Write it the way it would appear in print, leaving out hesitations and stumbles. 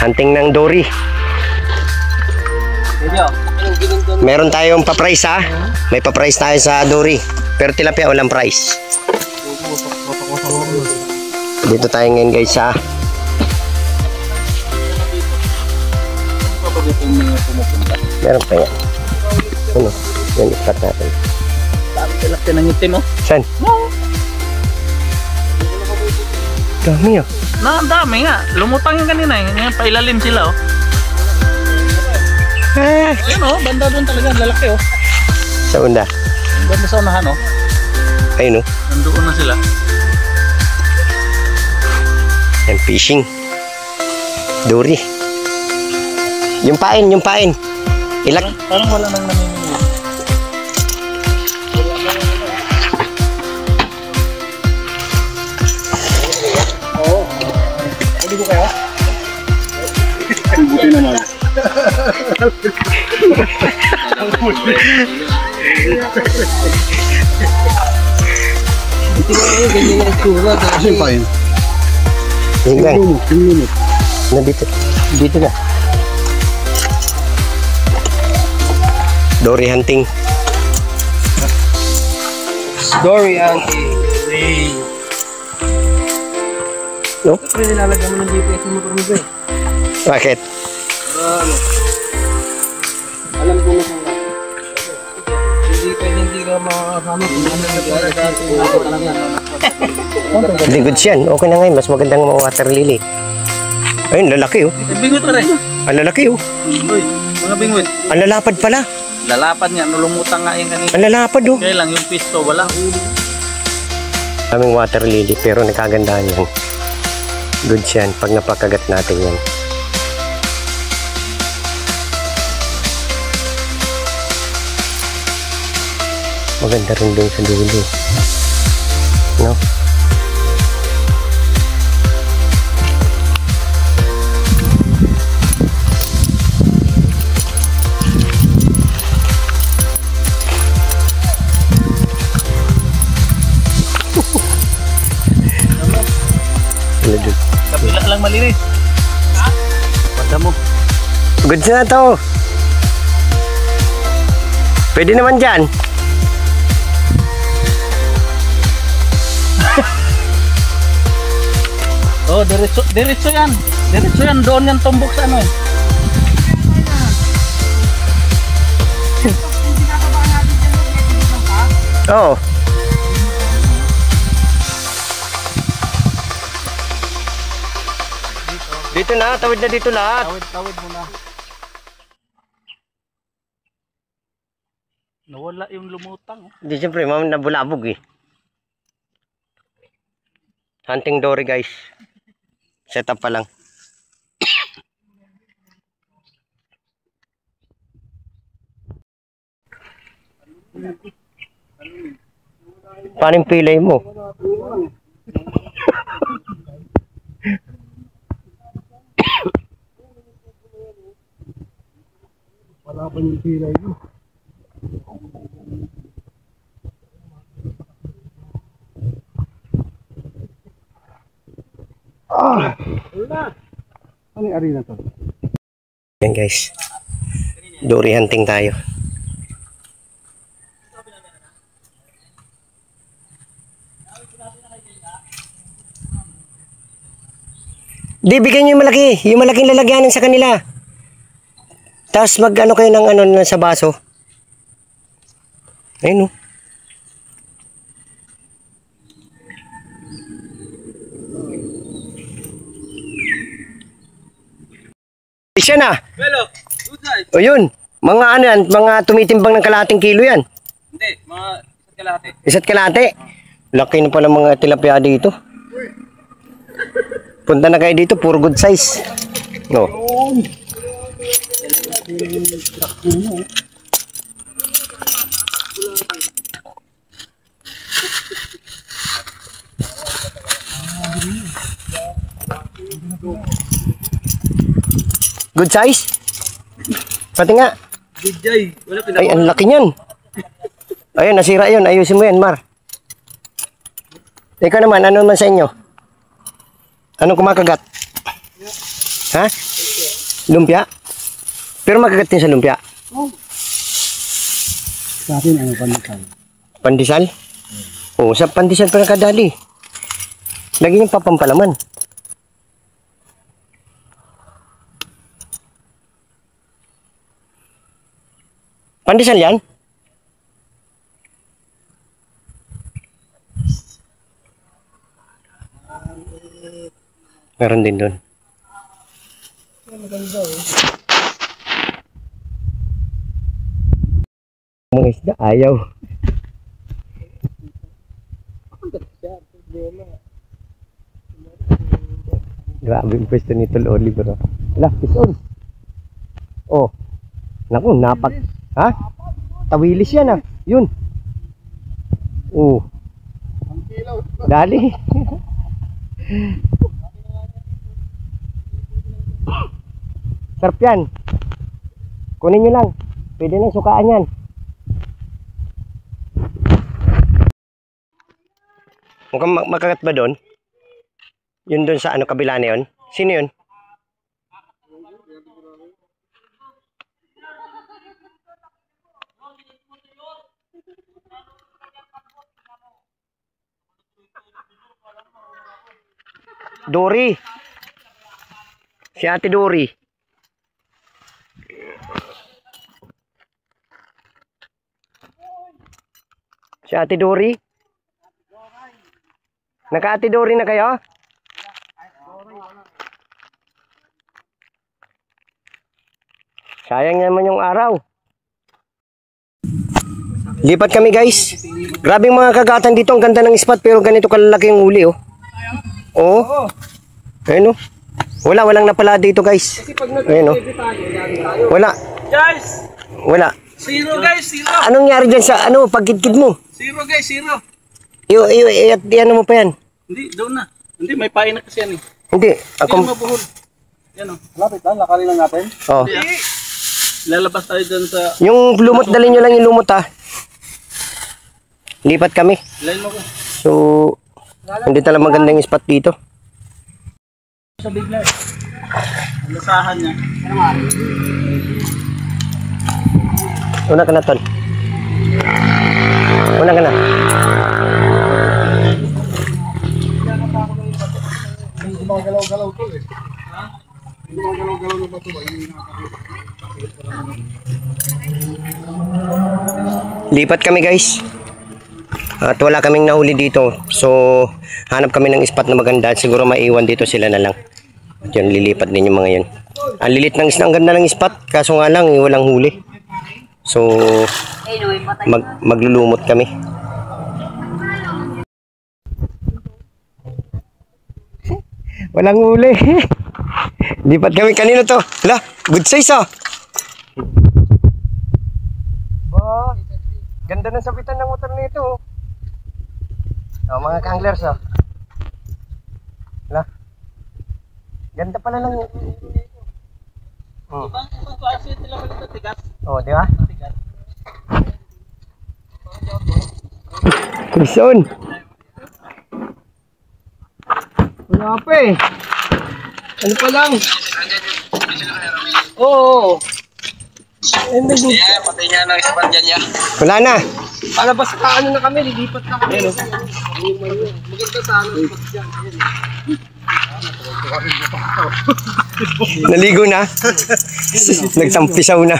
Hunting ng dory. Meron tayong pa-price ha. May pa-price tayo sa dory. Pero tilapia walang price. Dito tayo ngayon guys ha. Meron pa yan. Ano? Yan ikat natin. Dami tilapia ng itim oh. Saan? Dami oh. Ang dami nga. Lumutang yung kanina eh. Ngayon pailalim sila oh. Ayun oh, banda doon talaga. Lalaki oh. Sa unda? Banda sa unahan oh. Ayun oh. Nandoon na sila. Yan fishing. Dory. Yung pain, yung pain. Ilak. Parang wala nang namimili. Oo. Hindi ko kaya? Buti naman. Ito na ganyan ang itsura. Kasi yung pain. Yung minute. Nandito. Dito na. Dory hunting. Dory hunting. No? Pero nilalagyan mo ng GPS mo para mo ba eh? Bakit? Alam ko na kung hindi ka makakasama kung ano nangyari dati Hindi good yan. Okay na ngayon. Mas magandang mga water lily. Ayun, lalaki oh. Bingwit pa rin. Ang lalaki oh. Uy, mga bingwit. Ang lalapad pala. Lalapad nga, nulumutan nga yung kanina. Ang lalapad oh. Kaya lang yung pisto, wala. Kaming water lily pero nakagandahan yan. Good yan pag napakagat natin yan. Maganda rin doon sa dulo. No? Kabila lang malinis. Pagda mo. Good na to. Pwede naman dyan. Oh, diretso yan. Diretso yan, doon yan tumbok sa ano eh. Oo. Dito na, tawid na dito lahat. Tawid mo na. Nawala yung lumutang. Oh. Hindi, siyempre, nabulabog eh. Hunting dory guys. Set up pa lang. Paano yung pilay mo? Wala pa yung pilay mo. Ano yung arena to? Yan guys. Dory hunting tayo. Di, bigyan nyo yung malaki. Yung malaking lalagyanan sa kanila. Tapos mag-ano kayo ng ano sa baso. Ayun o. Siya na. Hello, good night. O yun. Mga ano yan, mga tumitimbang ng kalahating kilo yan. Hindi, mga isa't kalahati. Isa't kalahati. Laki na pala mga tilapia dito. Punta na kayo dito, puro good size. No. Good size? Pati nga. DJ, wala Ay, ang laki niyan. Ayun, nasira yun. Ayusin mo yan, Mar. Ikaw naman, ano naman sa inyo? Anong kumakagat? Ha? Lumpia? Pero magagat din sa lumpia. Sa akin, ano, pandesal. Pandesal? Oo, sa pandesal pa nakadali. Lagi niyang papampalaman. Pandesal yan? Meron din doon. Mga isda, ayaw. Grabe yung pwesto nito, Oliver. Wala, pison. Oh. Naku, napak. Ha? Tawilis yan ah. Yun. Oh. Dali. Sarap yan. Kunin nyo lang. Pwede na sukaan yan. Mukhang makagat ba doon? Yun doon sa ano kabila na yun? Sino yun? Dory. Si Ate Dory. Si Ate Dory. Naka-Ate Dory na kayo? Sayang naman yung araw. Lipat kami guys. Grabing mga kagatan dito. Ang ganda ng spot pero ganito kalalaki yung uli oh. Oh. Ayun oh. Walang napala dito guys. Ayun oh. Wala. Guys! Wala. Zero guys, zero. Anong nangyari dyan sa ano pagkidkid mo? Zero guys, zero. Ano mo pa yan? Hindi, doon na. Hindi, may pain na kasi yan eh. Hindi. Hindi Ako. mabuhol. Yan o. Lapit lang, lakarin lang natin. Oh. Hindi. Lalabas tayo dyan sa... Yung lumot, dalhin nyo lang yung lumot ha. Lipat kami. Line mo ko. So, hindi talaga magandang spot dito. Sa bigla eh. Ang lasahan niya. Una ka na, Tol. Una ka na. Hindi gumagalaw-galaw to eh. Hindi gumagalaw-galaw na ba ito? Lipat kami guys. At wala kaming nahuli dito. So, hanap kami ng spot na maganda. Siguro maiwan dito sila na lang. At yun, lilipat din yung mga yun. Ang lilit ng isda, ang ganda ng spot. Kaso nga lang, walang huli. So, maglulumot kami. Walang huli. Lipat kami. Kanino to? Hala, good size ah. Ba, ganda ng sabitan ng motor nito. Oh, mga kanglers oh. Hala. Ganda pala lang. Oh. Ibang klase sila malito, tigas. Oh, di ba? Tigas. Krison. Wala pa eh. Ano pa lang? Oo. Patay niya ng ispat dyan niya. Wala na. Palabas ka ano na kami, lilipat na kami. Maganda sa ano, spot dyan. Naligo na. Nagtampisaw na.